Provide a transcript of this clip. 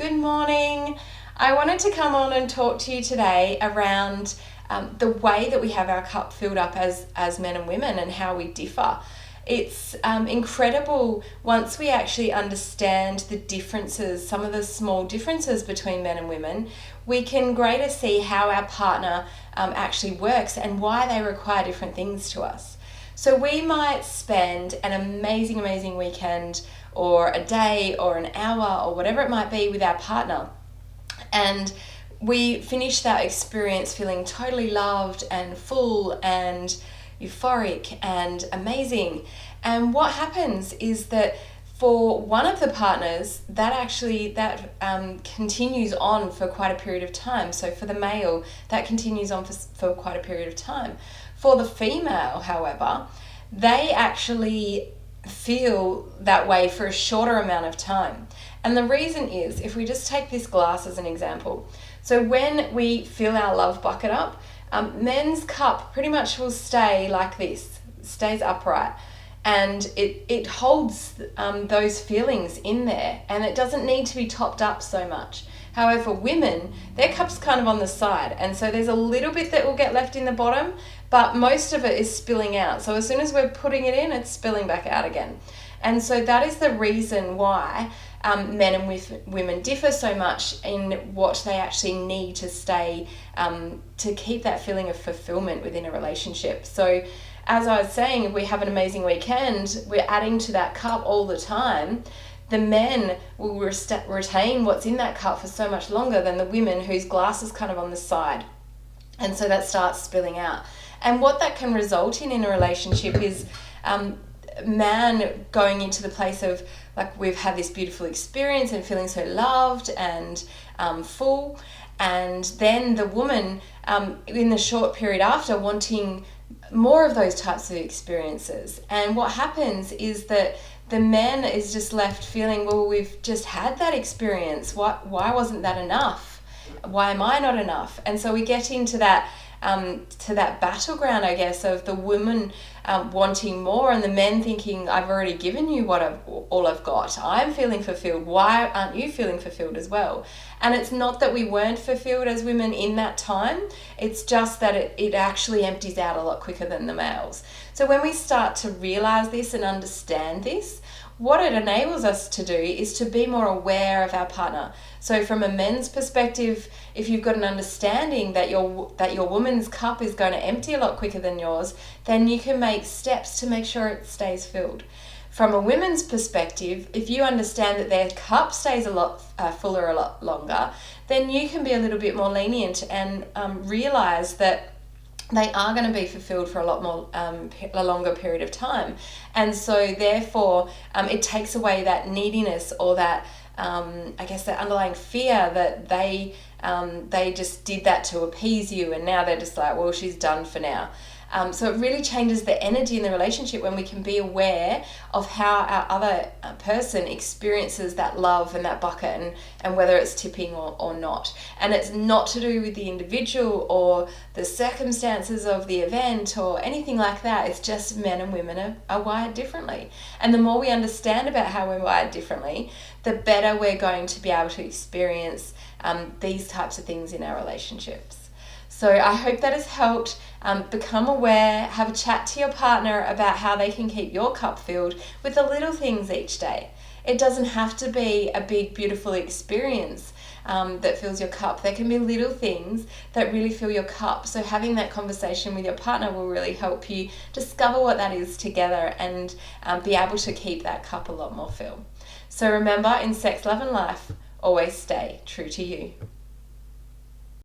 Good morning. I wanted to come on and talk to you today around the way that we have our cup filled up as men and women and how we differ. It's incredible once we actually understand the differences, some of the small differences between men and women, we can greater see how our partner actually works and why they require different things to us. So we might spend an amazing weekend or a day or an hour or whatever it might be with our partner, and we finish that experience feeling totally loved and full and euphoric and amazing. And what happens is that for one of the partners, that continues on for quite a period of time. So for the male, that continues on for quite a period of time. For the female, however, they actually feel that way for a shorter amount of time. And the reason is, if we just take this glass as an example, so when we fill our love bucket up, men's cup pretty much will stay like this, stays upright, and it holds those feelings in there, and it doesn't need to be topped up so much. However, women, their cup's kind of on the side, and so there's a little bit that will get left in the bottom, but most of it is spilling out. So as soon as we're putting it in, it's spilling back out again. And so that is the reason why men and women differ so much in what they actually need to stay, to keep that feeling of fulfillment within a relationship. So as I was saying, if we have an amazing weekend, we're adding to that cup all the time. The men will retain what's in that cup for so much longer than the women whose glass is kind of on the side. And so that starts spilling out. And what that can result in a relationship is man going into the place of, like, we've had this beautiful experience and feeling so loved and full, and then the woman in the short period after wanting more of those types of experiences. And what happens is that the man is just left feeling, well, we've just had that experience. Why wasn't that enough? Why am I not enough? And so we get into that battleground, I guess, of the woman wanting more and the men thinking, I've already given you all I've got. I'm feeling fulfilled. Why aren't you feeling fulfilled as well? And it's not that we weren't fulfilled as women in that time. It's just that it actually empties out a lot quicker than the males. So when we start to realize this and understand this, what it enables us to do is to be more aware of our partner. So from a men's perspective, if you've got an understanding that your woman's cup is going to empty a lot quicker than yours, then you can make steps to make sure it stays filled. From a women's perspective, if you understand that their cup stays a lot fuller a lot longer, then you can be a little bit more lenient and realize that they are going to be fulfilled for a lot more, a longer period of time. And so therefore, it takes away that neediness or that, I guess, that underlying fear that they just did that to appease you, and now they're just like, well, she's done for now. So it really changes the energy in the relationship when we can be aware of how our other person experiences that love and that bucket, and whether it's tipping or not. And it's not to do with the individual or the circumstances of the event or anything like that. It's just men and women are wired differently. And the more we understand about how we're wired differently, the better we're going to be able to experience these types of things in our relationships. So I hope that has helped. Become aware, have a chat to your partner about how they can keep your cup filled with the little things each day. It doesn't have to be a big, beautiful experience that fills your cup. There can be little things that really fill your cup. So having that conversation with your partner will really help you discover what that is together and be able to keep that cup a lot more filled. So remember, in sex, love and life, always stay true to you.